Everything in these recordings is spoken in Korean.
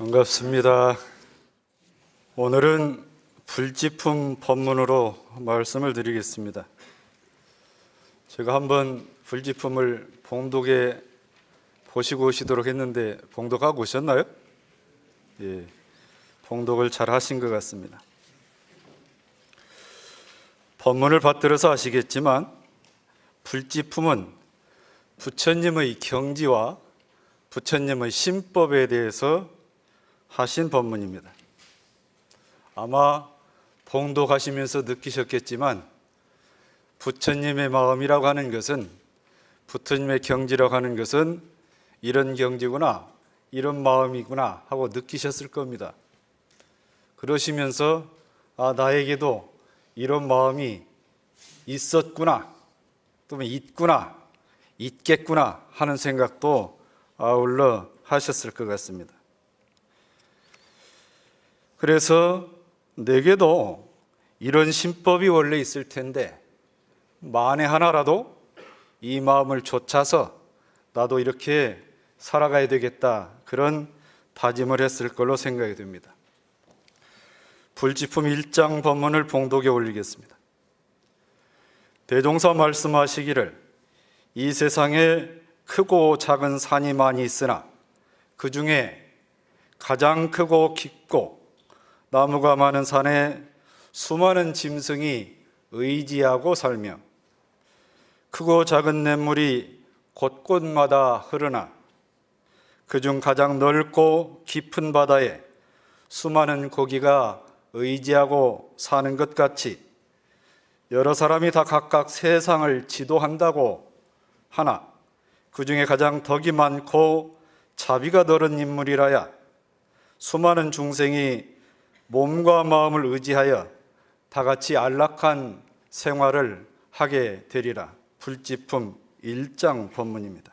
반갑습니다. 오늘은 불지품 법문으로 말씀을 드리겠습니다. 제가 한번 불지품을 봉독에 보시고 오시도록 했는데 봉독하고 오셨나요? 예, 봉독을 잘 하신 것 같습니다. 법문을 받들어서 아시겠지만 불지품은 부처님의 경지와 부처님의 신법에 대해서 하신 법문입니다. 아마 봉독하시면서 느끼셨겠지만 부처님의 마음이라고 하는 것은, 부처님의 경지라고 하는 것은 이런 경지구나, 이런 마음이구나 하고 느끼셨을 겁니다. 그러시면서 나에게도 이런 마음이 있었구나, 또는 있구나, 있겠구나 하는 생각도 아울러 하셨을 것 같습니다. 그래서 내게도 이런 신법이 원래 있을 텐데 만에 하나라도 이 마음을 좇아서 나도 이렇게 살아가야 되겠다, 그런 다짐을 했을 걸로 생각이 됩니다. 불지품 1장 법문을 봉독에 올리겠습니다. 대종사 말씀하시기를 이 세상에 크고 작은 산이 많이 있으나 그 중에 가장 크고 깊고 나무가 많은 산에 수많은 짐승이 의지하고 살며 크고 작은 냇물이 곳곳마다 흐르나 그중 가장 넓고 깊은 바다에 수많은 고기가 의지하고 사는 것 같이 여러 사람이 다 각각 세상을 지도한다고 하나 그 중에 가장 덕이 많고 자비가 더른 인물이라야 수많은 중생이 몸과 마음을 의지하여 다 같이 안락한 생활을 하게 되리라. 불지품 1장 법문입니다.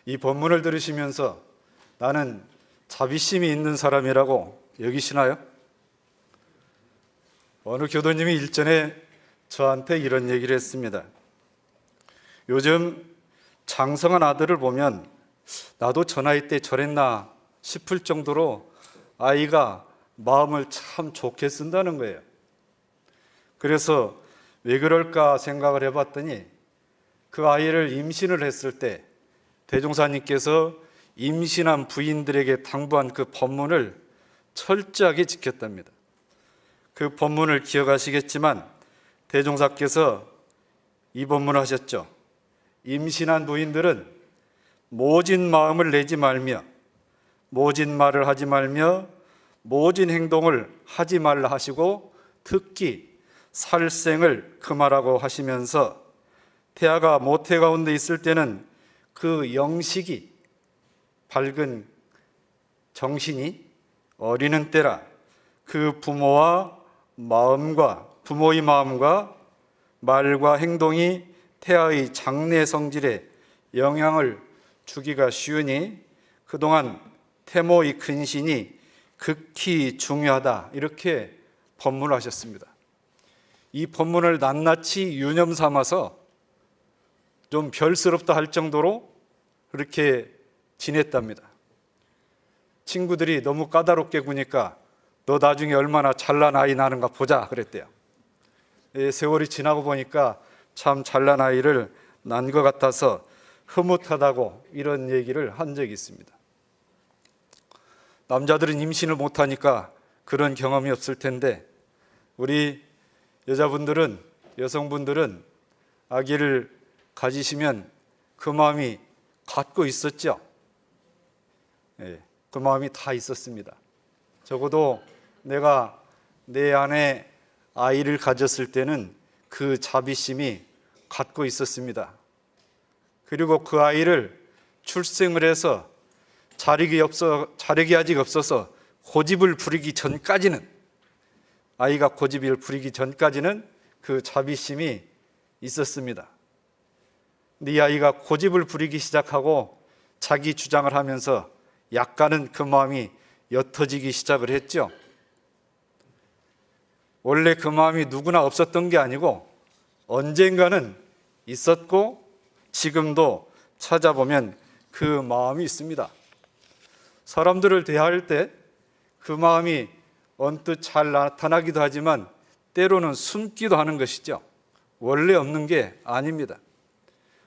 이 법문을 들으시면서 나는 자비심이 있는 사람이라고 여기시나요? 어느 교도님이 일전에 저한테 이런 얘기를 했습니다. 요즘 장성한 아들을 보면 나도 저 나이 때 저랬나 싶을 정도로 아이가 마음을 참 좋게 쓴다는 거예요. 그래서 왜 그럴까 생각을 해봤더니 그 아이를 임신을 했을 때 대종사님께서 임신한 부인들에게 당부한 그 법문을 철저하게 지켰답니다. 그 법문을 기억하시겠지만 대종사께서 이 법문을 하셨죠. 임신한 부인들은 모진 마음을 내지 말며 모진 말을 하지 말며 모진 행동을 하지 말라 하시고 특히 살생을 금하라고 하시면서 태아가 모태 가운데 있을 때는 그 영식이 밝은 정신이 어리는 때라 그 부모의 마음과 말과 행동이 태아의 장래 성질에 영향을 주기가 쉬우니 그동안 태모의 근신이 극히 중요하다, 이렇게 법문을 하셨습니다. 이 법문을 낱낱이 유념 삼아서 좀 별스럽다 할 정도로 그렇게 지냈답니다. 친구들이 너무 까다롭게 구니까 너 나중에 얼마나 잘난 아이 나는가 보자 그랬대요. 세월이 지나고 보니까 참 잘난 아이를 난 것 같아서 흐뭇하다고 이런 얘기를 한 적이 있습니다. 남자들은 임신을 못하니까 그런 경험이 없을 텐데 우리 여성분들은 아기를 가지시면 그 마음이 갖고 있었죠. 그 마음이 다 있었습니다. 적어도 내가 내 안에 아이를 가졌을 때는 그 자비심이 갖고 있었습니다. 그리고 그 아이를 출생을 해서 자력이 아직 없어서 고집을 부리기 전까지는, 아이가 고집을 부리기 전까지는 그 자비심이 있었습니다. 근데 이 아이가 고집을 부리기 시작하고 자기 주장을 하면서 약간은 그 마음이 옅어지기 시작을 했죠. 원래 그 마음이 누구나 없었던 게 아니고 언젠가는 있었고 지금도 찾아보면 그 마음이 있습니다. 사람들을 대할 때 그 마음이 언뜻 잘 나타나기도 하지만 때로는 숨기도 하는 것이죠. 원래 없는 게 아닙니다.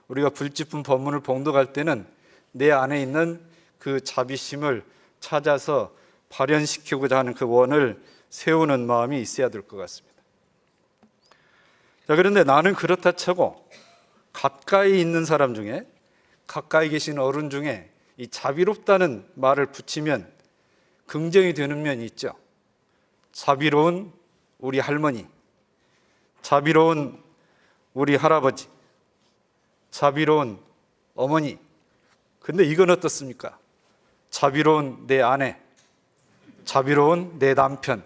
우리가 불짚은 법문을 봉독할 때는 내 안에 있는 그 자비심을 찾아서 발현시키고자 하는 그 원을 세우는 마음이 있어야 될 것 같습니다. 자, 그런데 나는 그렇다 쳐고 가까이 있는 사람 중에, 가까이 계신 어른 중에 이 자비롭다는 말을 붙이면 긍정이 되는 면이 있죠. 자비로운 우리 할머니, 자비로운 우리 할아버지, 자비로운 어머니. 근데 이건 어떻습니까? 자비로운 내 아내, 자비로운 내 남편.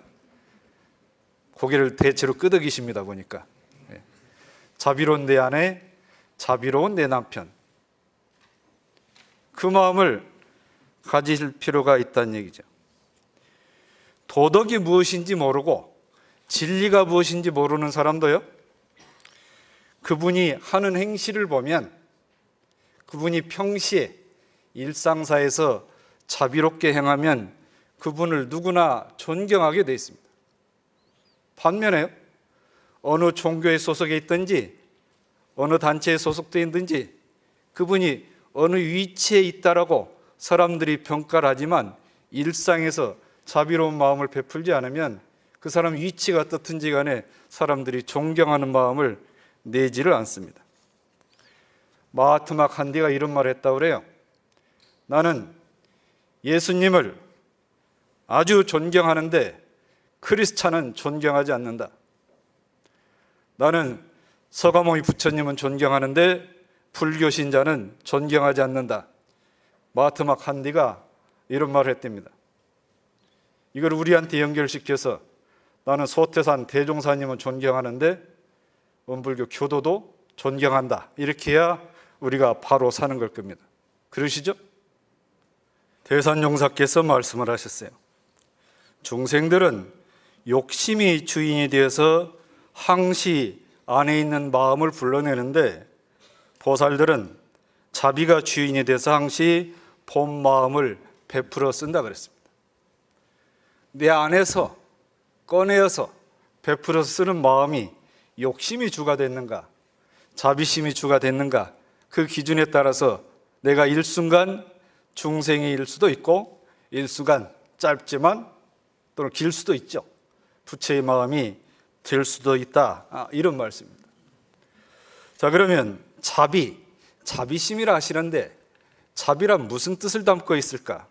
고개를 대체로 끄덕이십니다, 보니까. 자비로운 내 아내, 자비로운 내 남편. 그 마음을 가질 필요가 있다는 얘기죠. 도덕이 무엇인지 모르고 진리가 무엇인지 모르는 사람도요, 그분이 하는 행실을 보면, 그분이 평시에 일상사에서 자비롭게 행하면 그분을 누구나 존경하게 되어 있습니다. 반면에요, 어느 종교에 소속해 있든지 어느 단체에 소속되어 있든지 그분이 어느 위치에 있다라고 사람들이 평가를 하지만 일상에서 자비로운 마음을 베풀지 않으면 그 사람 위치가 어떻든지 간에 사람들이 존경하는 마음을 내지를 않습니다. 마하트마 간디가 이런 말을 했다고 그래요. 나는 예수님을 아주 존경하는데 크리스찬은 존경하지 않는다. 나는 서가모니 부처님은 존경하는데 불교 신자는 존경하지 않는다. 마하트마 간디가 이런 말을 했답니다. 이걸 우리한테 연결시켜서 나는 소태산 대종사님은 존경하는데 원불교 교도도 존경한다. 이렇게 해야 우리가 바로 사는 걸 겁니다. 그러시죠? 대산용사께서 말씀을 하셨어요. 중생들은 욕심이 주인이 되어서 항시 안에 있는 마음을 불러내는데 보살들은 자비가 주인이 돼서 항시 본 마음을 베풀어 쓴다 그랬습니다. 내 안에서 꺼내어서 베풀어서 쓰는 마음이 욕심이 주가 됐는가, 자비심이 주가 됐는가, 그 기준에 따라서 내가 일순간 중생일 수도 있고 일순간 짧지만 또는 길 수도 있죠. 부처의 마음이 될 수도 있다. 이런 말씀입니다. 자, 그러면 자비심이라 하시는데 자비란 무슨 뜻을 담고 있을까?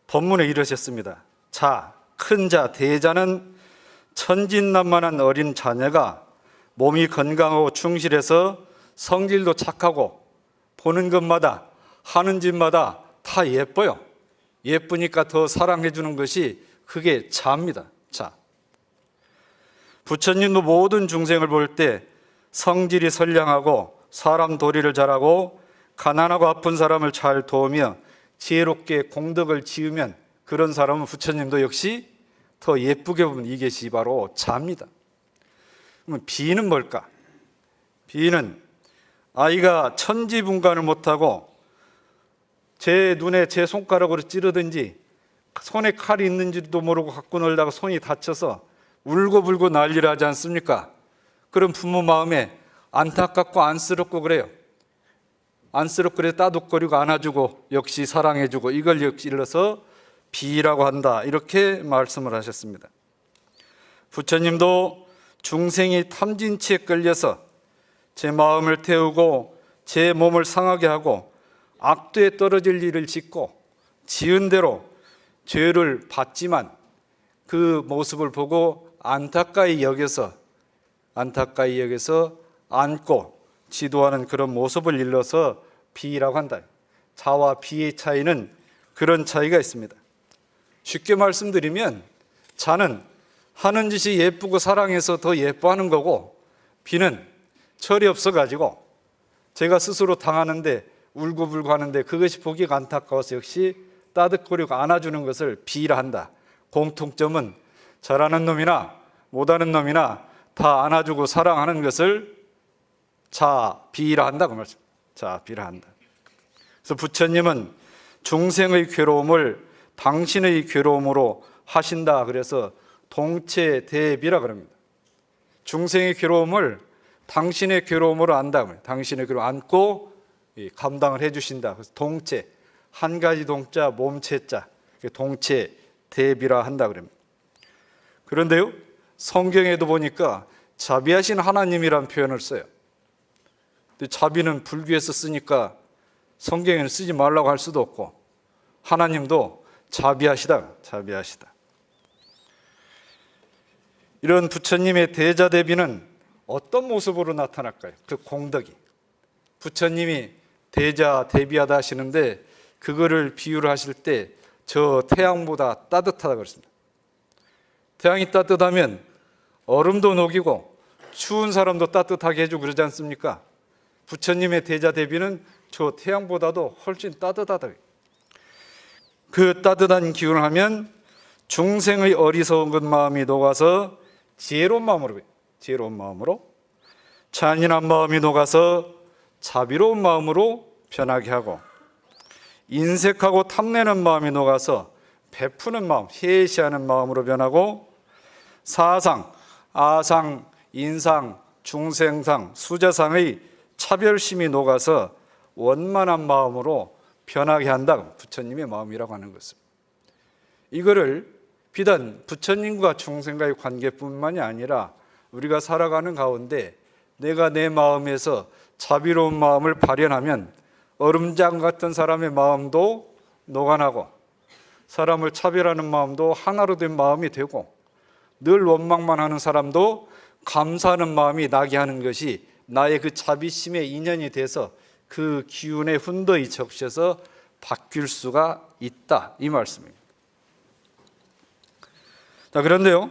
법문에 이러셨습니다. 큰 자, 대자는 천진난만한 어린 자녀가 몸이 건강하고 충실해서 성질도 착하고 보는 것마다 하는 짓마다 다 예뻐요. 예쁘니까 더 사랑해 주는 것이 그게 자입니다. 자, 부처님도 모든 중생을 볼 때 성질이 선량하고 사람 도리를 잘하고 가난하고 아픈 사람을 잘 도우며 지혜롭게 공덕을 지으면 그런 사람은 부처님도 역시 더 예쁘게 보면 이것이 바로 자입니다. 그러면 비는 뭘까? 비는 아이가 천지분간을 못하고 제 눈에 제 손가락으로 찌르든지 손에 칼이 있는지도 모르고 갖고 놀다가 손이 다쳐서 울고불고 난리를 하지 않습니까? 그런 부모 마음에 안타깝고 안쓰럽고 그래요. 안쓰럽고 그래 따둑거리고 안아주고 역시 사랑해주고 이걸 역시 일러서 비라고 한다. 이렇게 말씀을 하셨습니다. 부처님도 중생이 탐진치에 끌려서 제 마음을 태우고 제 몸을 상하게 하고 악도에 떨어질 일을 짓고 지은 대로 죄를 받지만 그 모습을 보고 안타까이 여겨서 안고 지도하는 그런 모습을 일러서 비라고 한다. 자와 비의 차이는 그런 차이가 있습니다. 쉽게 말씀드리면 자는 하는 짓이 예쁘고 사랑해서 더 예뻐하는 거고 비는 철이 없어가지고 제가 스스로 당하는데 울고불고 하는데 그것이 보기가 안타까워서 역시 따뜻거리고 안아주는 것을 비라 한다. 공통점은 잘하는 놈이나 못하는 놈이나 다 안아주고 사랑하는 것을 자비라 한다고 말씀. 자비라 한다. 그래서 부처님은 중생의 괴로움을 당신의 괴로움으로 하신다. 그래서 동체대비라 그럽니다. 중생의 괴로움을 당신의 괴로움으로 안다. 당신의 괴로움 안고 감당을 해주신다. 그래서 동체, 한 가지 동자, 몸체자, 동체대비라 한다 그럽니다. 그런데요, 성경에도 보니까 자비하신 하나님이란 표현을 써요. 근데 자비는 불교에서 쓰니까 성경에는 쓰지 말라고 할 수도 없고, 하나님도 자비하시다. 이런 부처님의 대자대비는 어떤 모습으로 나타날까요? 그 공덕이. 부처님이 대자대비하다 하시는데 그거를 비유를 하실 때 저 태양보다 따뜻하다 그랬습니다. 태양이 따뜻하면 얼음도 녹이고 추운 사람도 따뜻하게 해주고 그러지 않습니까? 부처님의 대자대비는 저 태양보다도 훨씬 따뜻하다. 그 따뜻한 기운을 하면 중생의 어리석은 마음이 녹아서 지혜로운 마음으로, 잔인한 마음이 녹아서 자비로운 마음으로 변하게 하고, 인색하고 탐내는 마음이 녹아서 베푸는 마음, 해시하는 마음으로 변하고, 사상, 아상, 인상, 중생상, 수자상의 차별심이 녹아서 원만한 마음으로 변하게 한다. 부처님의 마음이라고 하는 것입니다. 이거를 비단 부처님과 중생과의 관계뿐만이 아니라 우리가 살아가는 가운데 내가 내 마음에서 자비로운 마음을 발현하면 얼음장 같은 사람의 마음도 녹아나고, 사람을 차별하는 마음도 하나로 된 마음이 되고, 늘 원망만 하는 사람도 감사하는 마음이 나게 하는 것이 나의 그 자비심의 인연이 돼서 그 기운에 훈더히 적셔서 바뀔 수가 있다, 이 말씀입니다. 자, 그런데요,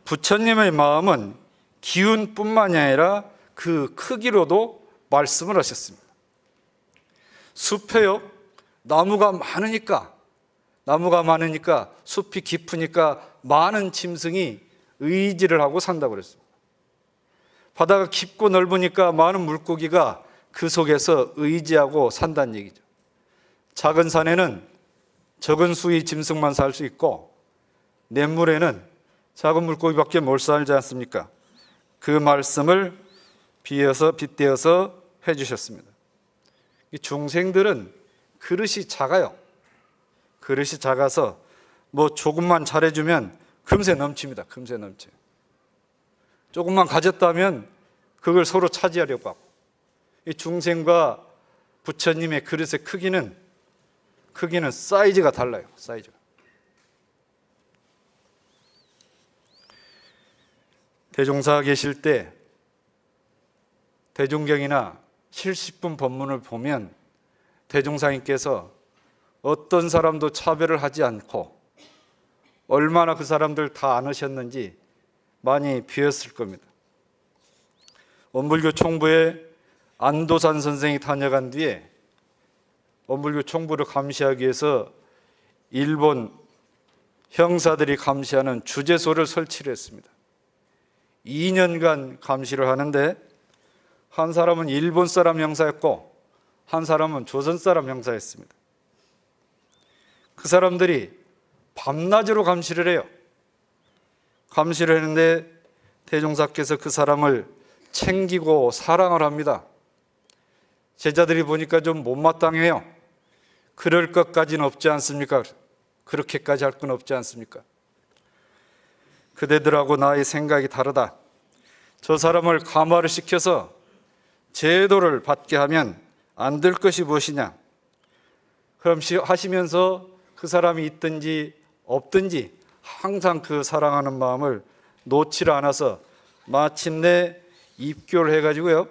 부처님의 마음은 기운뿐만이 아니라 그 크기로도 말씀을 하셨습니다. 숲에요, 나무가 많으니까 숲이 깊으니까 많은 짐승이 의지를 하고 산다고 그랬습니다. 바다가 깊고 넓으니까 많은 물고기가 그 속에서 의지하고 산다는 얘기죠. 작은 산에는 적은 수의 짐승만 살 수 있고 냇물에는 작은 물고기밖에 못 살지 않습니까? 그 말씀을 빗대어서 해주셨습니다. 이 중생들은 그릇이 작아요. 그릇이 작아서 뭐 조금만 잘해주면 금세 넘칩니다. 금세 넘쳐요. 조금만 가졌다면 그걸 서로 차지하려고 하고, 이 중생과 부처님의 그릇의 크기는 사이즈가 달라요. 사이즈가. 대종사 계실 때 대종경이나 70분 법문을 보면 대종사님께서 어떤 사람도 차별을 하지 않고 얼마나 그 사람들 다 안으셨는지 많이 비었을 겁니다. 원불교 총부에 안도산 선생이 다녀간 뒤에 원불교 총부를 감시하기 위해서 일본 형사들이 감시하는 주재소를 설치를 했습니다. 2년간 감시를 하는데 한 사람은 일본 사람 형사였고 한 사람은 조선 사람 형사였습니다. 그 사람들이 밤낮으로 감시를 해요. 감시를 했는데 대종사께서 그 사람을 챙기고 사랑을 합니다. 제자들이 보니까 좀 못마땅해요. 그럴 것까지는 없지 않습니까? 그렇게까지 할 건 없지 않습니까? 그대들하고 나의 생각이 다르다. 저 사람을 감화를 시켜서 제도를 받게 하면 안 될 것이 무엇이냐? 그럼 하시면서 그 사람이 있든지 없든지 항상 그 사랑하는 마음을 놓지 않아서 마침내 입교를 해가지고요,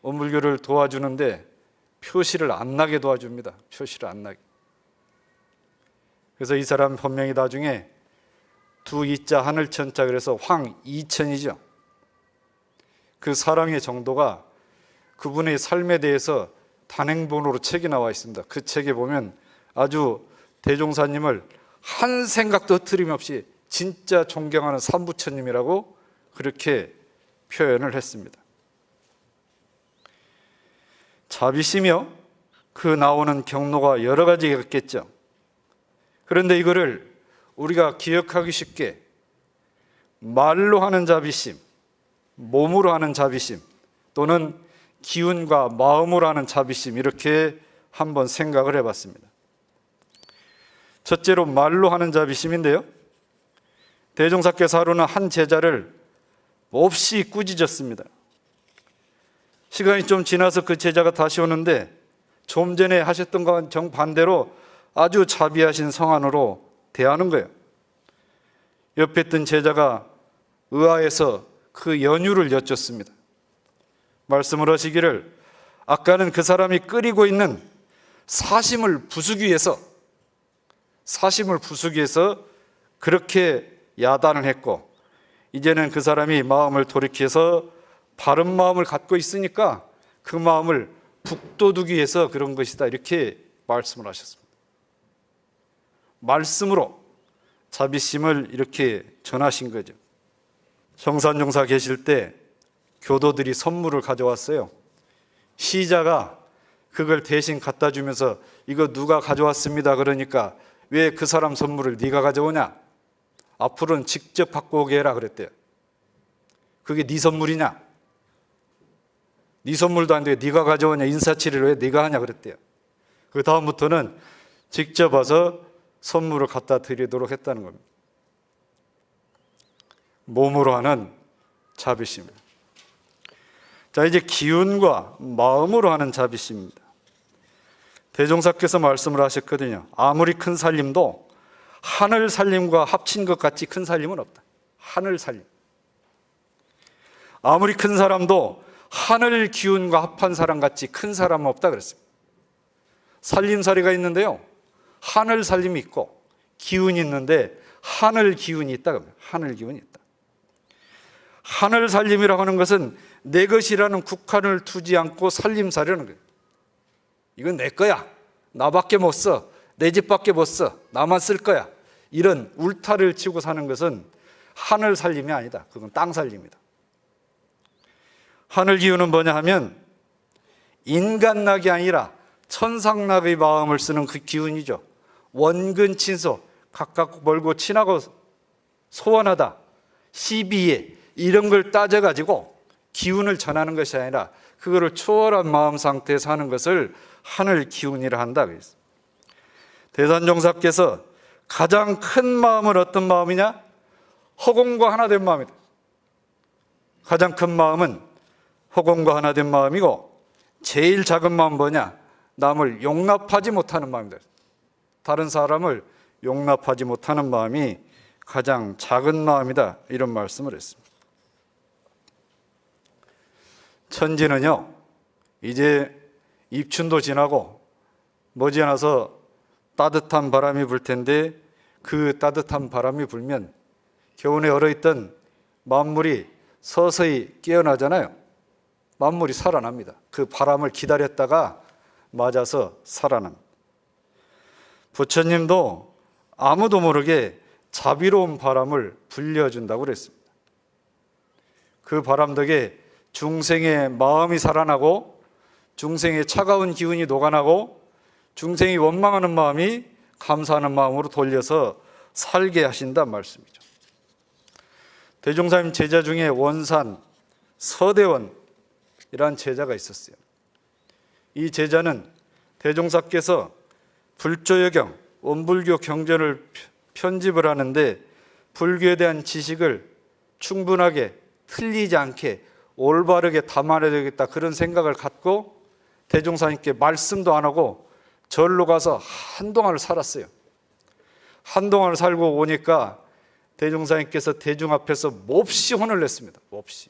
원불교를 도와주는데 표시를 안 나게 도와줍니다. 표시를 안 나게. 그래서 이 사람 본명이 나중에 두 이자 하늘천자, 그래서 황이천이죠. 그 사랑의 정도가 그분의 삶에 대해서 단행본으로 책이 나와 있습니다. 그 책에 보면 아주 대종사님을 한 생각도 틀림없이 진짜 존경하는 삼부처님이라고 그렇게 표현을 했습니다. 자비시며 그 나오는 경로가 여러 가지가 있겠죠. 그런데 이거를 우리가 기억하기 쉽게 말로 하는 자비심, 몸으로 하는 자비심, 또는 기운과 마음으로 하는 자비심, 이렇게 한번 생각을 해봤습니다. 첫째로 말로 하는 자비심인데요, 대종사께서 하루는 한 제자를 몹시 꾸짖었습니다. 시간이 좀 지나서 그 제자가 다시 오는데 좀 전에 하셨던 것과 정반대로 아주 자비하신 성안으로 대하는 거예요. 옆에 있던 제자가 의아해서 그 연유를 여쭙습니다. 말씀을 하시기를, 아까는 그 사람이 끓이고 있는 사심을 부수기 위해서 그렇게 야단을 했고, 이제는 그 사람이 마음을 돌이켜서 바른 마음을 갖고 있으니까 그 마음을 북돋우기 위해서 그런 것이다, 이렇게 말씀을 하셨습니다. 말씀으로 자비심을 이렇게 전하신 거죠. 성산종사 계실 때 교도들이 선물을 가져왔어요. 시자가 그걸 대신 갖다 주면서 이거 누가 가져왔습니다 그러니까, 왜 그 사람 선물을 네가 가져오냐, 앞으로는 직접 갖고 오게 해라 그랬대요. 그게 네 선물이냐, 네 선물도 안 되게 네가 가져오냐, 인사치레를 왜 네가 하냐 그랬대요. 그 다음부터는 직접 와서 선물을 갖다 드리도록 했다는 겁니다. 몸으로 하는 자비심. 자, 이제 기운과 마음으로 하는 자비심입니다. 대종사께서 말씀을 하셨거든요. 아무리 큰 살림도 하늘 살림과 합친 것 같이 큰 살림은 없다. 하늘 살림. 아무리 큰 사람도 하늘 기운과 합한 사람 같이 큰 사람은 없다 그랬습니다. 살림살이가 있는데요, 하늘 살림이 있고 기운이 있는데 하늘 기운이 있다. 하늘 기운이 있다. 하늘 살림이라고 하는 것은 내 것이라는 국한을 두지 않고 살림살이라는 거예요. 이건 내 거야, 나밖에 못 써, 내 집밖에 못 써, 나만 쓸 거야, 이런 울타리를 치고 사는 것은 하늘 살림이 아니다. 그건 땅 살림이다. 하늘 기운은 뭐냐 하면 인간락이 아니라 천상락의 마음을 쓰는 그 기운이죠. 원근 친소, 가깝고 멀고 친하고 소원하다, 시비에, 이런 걸 따져가지고 기운을 전하는 것이 아니라 그거를 초월한 마음 상태에서 하는 것을 하늘 기운이라 한다. 대산종사께서 가장 큰 마음은 어떤 마음이냐? 허공과 하나 된 마음이다. 가장 큰 마음은 허공과 하나 된 마음이고, 제일 작은 마음은 뭐냐? 남을 용납하지 못하는 마음이다. 다른 사람을 용납하지 못하는 마음이 가장 작은 마음이다, 이런 말씀을 했습니다. 천지는요, 이제 입춘도 지나고 머지않아서 따뜻한 바람이 불 텐데, 그 따뜻한 바람이 불면 겨우내 얼어있던 만물이 서서히 깨어나잖아요. 만물이 살아납니다. 그 바람을 기다렸다가 맞아서 살아납니다. 부처님도 아무도 모르게 자비로운 바람을 불려준다고 그랬습니다. 그 바람 덕에 중생의 마음이 살아나고, 중생의 차가운 기운이 녹아나고, 중생이 원망하는 마음이 감사하는 마음으로 돌려서 살게 하신다는 말씀이죠. 대종사님 제자 중에 원산 서대원이라는 제자가 있었어요. 이 제자는 대종사께서 불조여경, 원불교 경전을 편집을 하는데 불교에 대한 지식을 충분하게 틀리지 않게 올바르게 담아내야 되겠다, 그런 생각을 갖고 대종사님께 말씀도 안 하고 절로 가서 한동안을 살았어요. 한동안을 살고 오니까 대종사님께서 대중 앞에서 몹시 혼을 냈습니다. 몹시.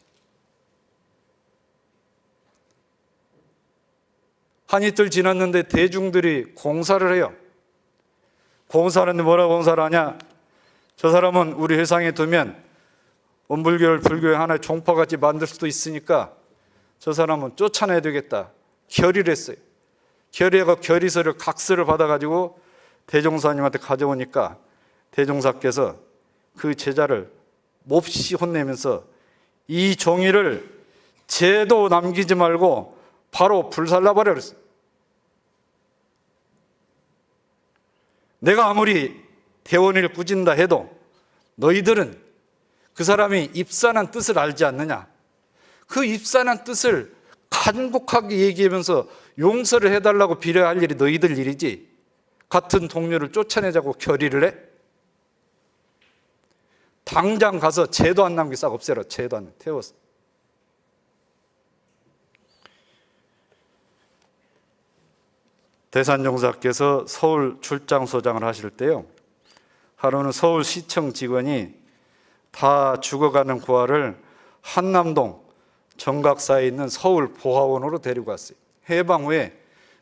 한 이틀 지났는데 대중들이 공사를 해요. 공사하는데 뭐라고 공사를 하냐? 저 사람은 우리 회상에 두면 원불교를 불교의 하나의 종파같이 만들 수도 있으니까 저 사람은 쫓아내야 되겠다, 결의를 했어요. 결의하고 결의서를 각서를 받아가지고 대종사님한테 가져오니까 대종사께서 그 제자를 몹시 혼내면서 이 종이를 죄도 남기지 말고 바로 불살라버려 그랬어요. 내가 아무리 대원을 꾸진다 해도 너희들은 그 사람이 입산한 뜻을 알지 않느냐? 그 입산한 뜻을 간곡하게 얘기하면서 용서를 해달라고 빌어야 할 일이 너희들 일이지, 같은 동료를 쫓아내자고 결의를 해? 당장 가서 죄도 안 남게 싹 없애라. 죄도 안 태워서. 대산종사께서 서울 출장소장을 하실 때요, 하루는 서울시청 직원이 다 죽어가는 고아를 한남동 정각사에 있는 서울 보화원으로 데리고 왔어요. 해방 후에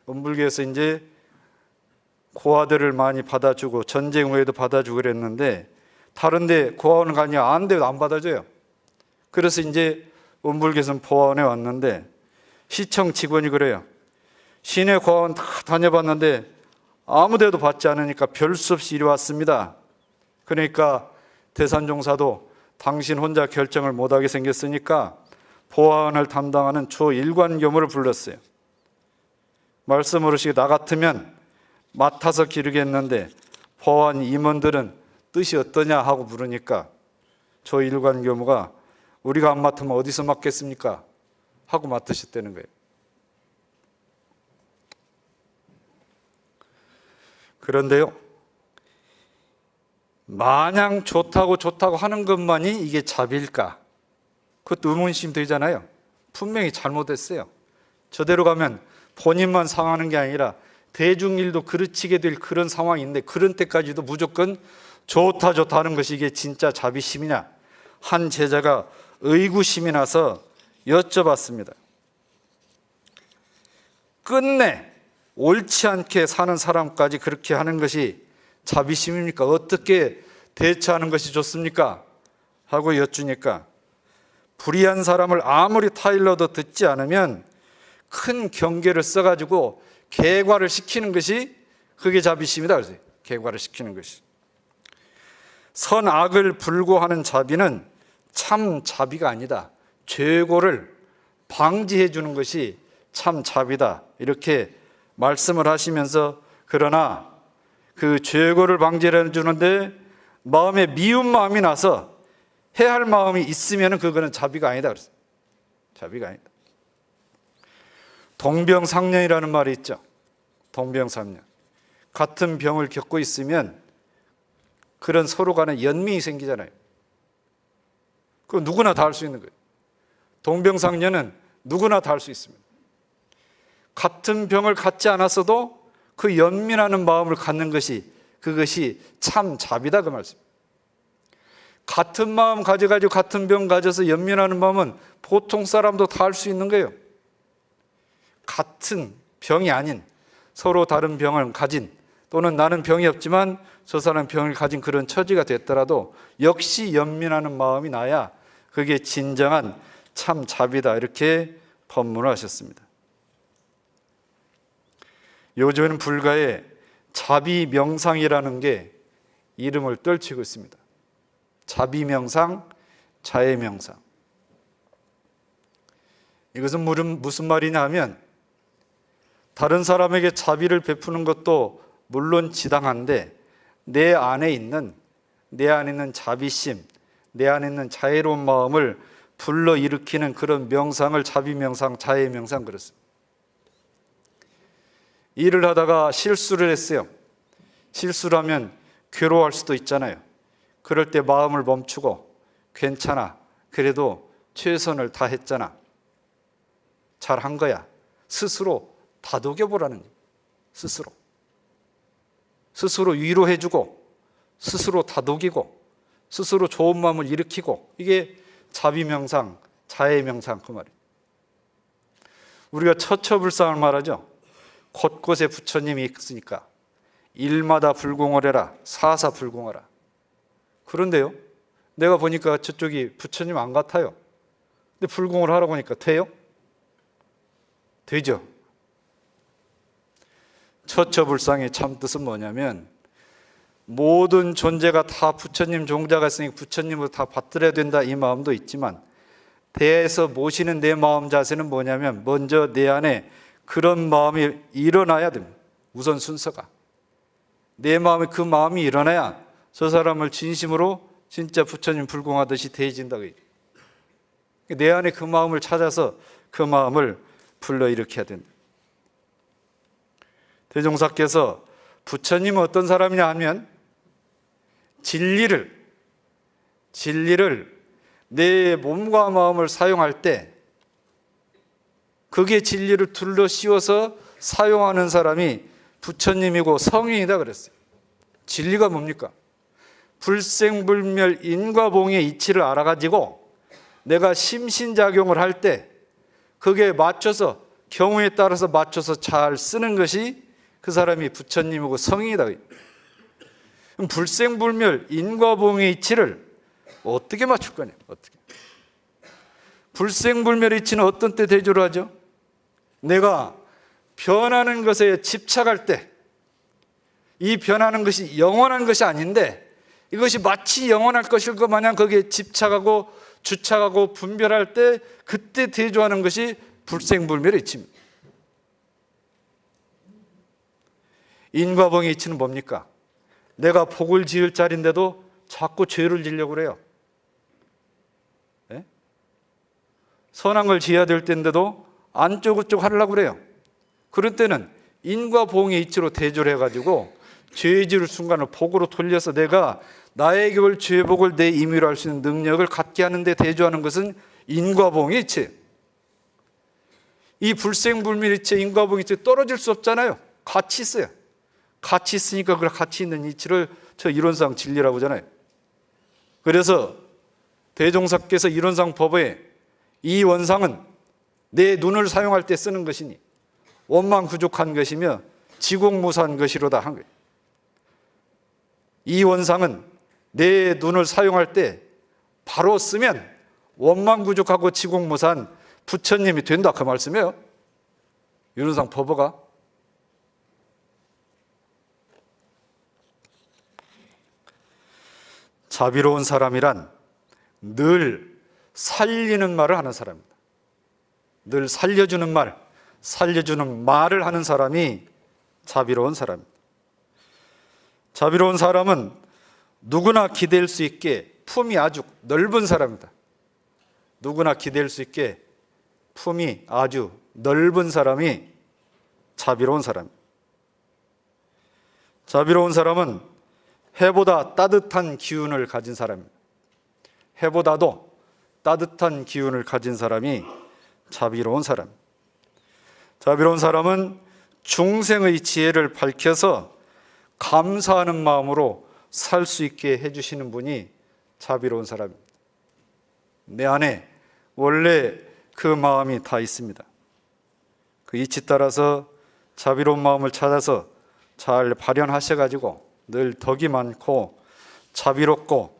은불교에서 이제 고아들을 많이 받아주고 전쟁 후에도 받아주고 그랬는데, 다른데 고아원 가냐 안 돼도 안 받아줘요. 그래서 이제 은불교에서 보화원에 왔는데 시청 직원이 그래요. 시내 고아원 다 다녀봤는데 아무 데도 받지 않으니까 별 수 없이 이리 왔습니다. 그러니까 대산종사도 당신 혼자 결정을 못하게 생겼으니까 보안을 담당하는 조일관교무를 불렀어요. 말씀으로시 나 같으면 맡아서 기르겠는데 보안 임원들은 뜻이 어떠냐 하고 물으니까 조일관교무가 우리가 안 맡으면 어디서 맡겠습니까? 하고 맡으셨다는 거예요. 그런데요, 마냥 좋다고 하는 것만이 이게 자비일까? 그것도 의문심 되잖아요. 분명히 잘못했어요. 저대로 가면 본인만 상하는 게 아니라 대중일도 그르치게 될 그런 상황인데, 그런 때까지도 무조건 좋다 하는 것이 이게 진짜 자비심이냐? 한 제자가 의구심이 나서 여쭤봤습니다. 끝내 옳지 않게 사는 사람까지 그렇게 하는 것이 자비심입니까? 어떻게 대처하는 것이 좋습니까? 하고 여쭈니까 불의한 사람을 아무리 타일러도 듣지 않으면 큰 경계를 써가지고 계과를 시키는 것이 그게 자비심이다. 그래서 계과를 시키는 것이. 선악을 불고하는 자비는 참 자비가 아니다. 죄고를 방지해 주는 것이 참 자비다. 이렇게 말씀을 하시면서, 그러나 그 죄고를 방지해 주는데 마음에 미운 마음이 나서 해야 할 마음이 있으면 그거는 자비가 아니다. 그랬어요. 자비가 아니다. 동병상련이라는 말이 있죠. 동병상련. 같은 병을 겪고 있으면 그런 서로 간에 연민이 생기잖아요. 그거 누구나 다 할 수 있는 거예요. 동병상련은 누구나 다 할 수 있습니다. 같은 병을 갖지 않았어도 그 연민하는 마음을 갖는 것이, 그것이 참 자비다, 그 말씀. 같은 마음 가져가지고 같은 병 가져서 연민하는 마음은 보통 사람도 다 할 수 있는 거예요. 같은 병이 아닌 서로 다른 병을 가진, 또는 나는 병이 없지만 저 사람 병을 가진 그런 처지가 됐더라도 역시 연민하는 마음이 나야 그게 진정한 참 자비다. 이렇게 법문을 하셨습니다. 요즘에는 불가에 자비 명상이라는 게 이름을 떨치고 있습니다. 자비 명상, 자애 명상. 이것은 무슨 말이냐 하면, 다른 사람에게 자비를 베푸는 것도 물론 지당한데 내 안에 있는 자비심, 내 안에 있는 자애로운 마음을 불러일으키는 그런 명상을 자비 명상, 자애 명상 그렇습니다. 일을 하다가 실수를 했어요. 실수를 하면 괴로워할 수도 있잖아요. 그럴 때 마음을 멈추고, 괜찮아, 그래도 최선을 다했잖아, 잘한 거야, 스스로 다독여보라는 거예요. 스스로 위로해주고, 스스로 다독이고, 스스로 좋은 마음을 일으키고, 이게 자비명상, 자애명상, 그 말이에요. 우리가 처처불상을 말하죠. 곳곳에 부처님이 있으니까 일마다 불공을 해라, 사사불공하라. 그런데요, 내가 보니까 저쪽이 부처님 안 같아요. 근데 불공을 하라고 하니까 돼요? 되죠. 처처불상의 참 뜻은 뭐냐면, 모든 존재가 다 부처님 종자가 있으니 부처님으로 다 받들어야 된다, 이 마음도 있지만, 대해서 모시는 내 마음 자세는 뭐냐면, 먼저 내 안에 그런 마음이 일어나야 됩니다. 우선 순서가 내 마음에 그 마음이 일어나야 저 사람을 진심으로 진짜 부처님 불공하듯이 대해진다. 내 안에 그 마음을 찾아서 그 마음을 불러일으켜야 된다. 대종사께서 부처님은 어떤 사람이냐 하면 진리를 내 몸과 마음을 사용할 때 그게 진리를 둘러 씌워서 사용하는 사람이 부처님이고 성인이다 그랬어요. 진리가 뭡니까? 불생불멸 인과봉의 이치를 알아가지고 내가 심신작용을 할 때 그게 맞춰서 경우에 따라서 맞춰서 잘 쓰는 것이 그 사람이 부처님이고 성인이다. 그럼 불생불멸 인과봉의 이치를 어떻게 맞출 거냐? 어떻게? 불생불멸 이치는 어떤 때 대조를 하죠? 내가 변하는 것에 집착할 때, 이 변하는 것이 영원한 것이 아닌데 이것이 마치 영원할 것일 것 마냥 거기에 집착하고 주착하고 분별할 때 그때 대조하는 것이 불생불멸의 이치입니다. 인과봉의 이치는 뭡니까? 내가 복을 지을 자리인데도 자꾸 죄를 지려고 그래요. 네? 선한 걸 지어야 될 때인데도 안쪽으쪽 하려고 그래요. 그럴 때는 인과봉의 이치로 대조를 해가지고 죄 지을 순간을 복으로 돌려서 내가 나에게 올 죄복을 내 임의로 할 수 있는 능력을 갖게 하는데 대조하는 것은 인과봉의 이치. 이 불생불멸 이치, 인과봉의 이치 떨어질 수 없잖아요. 같이 있어요. 같이 있으니까 그 같이 있는 이치를 저 이론상 진리라고 하잖아요. 그래서 대종사께서 이론상 법에 이 원상은 내 눈을 사용할 때 쓰는 것이니 원망구족한 것이며 지공무사한 것이로다 한 거예요. 이 원상은 내 눈을 사용할 때 바로 쓰면 원망구족하고 지공무사한 부처님이 된다 그 말씀이에요. 이론상 법어가. 자비로운 사람이란 늘 살리는 말을 하는 사람입니다. 늘 살려주는 말을 하는 사람이 자비로운 사람입니다. 자비로운 사람은 누구나 기댈 수 있게 품이 아주 넓은 사람입니다. 누구나 기댈 수 있게 품이 아주 넓은 사람이 자비로운 사람입니다. 자비로운 사람은 해보다 따뜻한 기운을 가진 사람입니다. 해보다도 따뜻한 기운을 가진 사람이 자비로운 사람. 자비로운 사람은 중생의 지혜를 밝혀서 감사하는 마음으로 살 수 있게 해주시는 분이 자비로운 사람입니다. 내 안에 원래 그 마음이 다 있습니다. 그 이치 따라서 자비로운 마음을 찾아서 잘 발현하셔가지고 늘 덕이 많고 자비롭고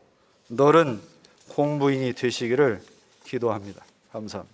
너른 공부인이 되시기를 기도합니다. 감사합니다.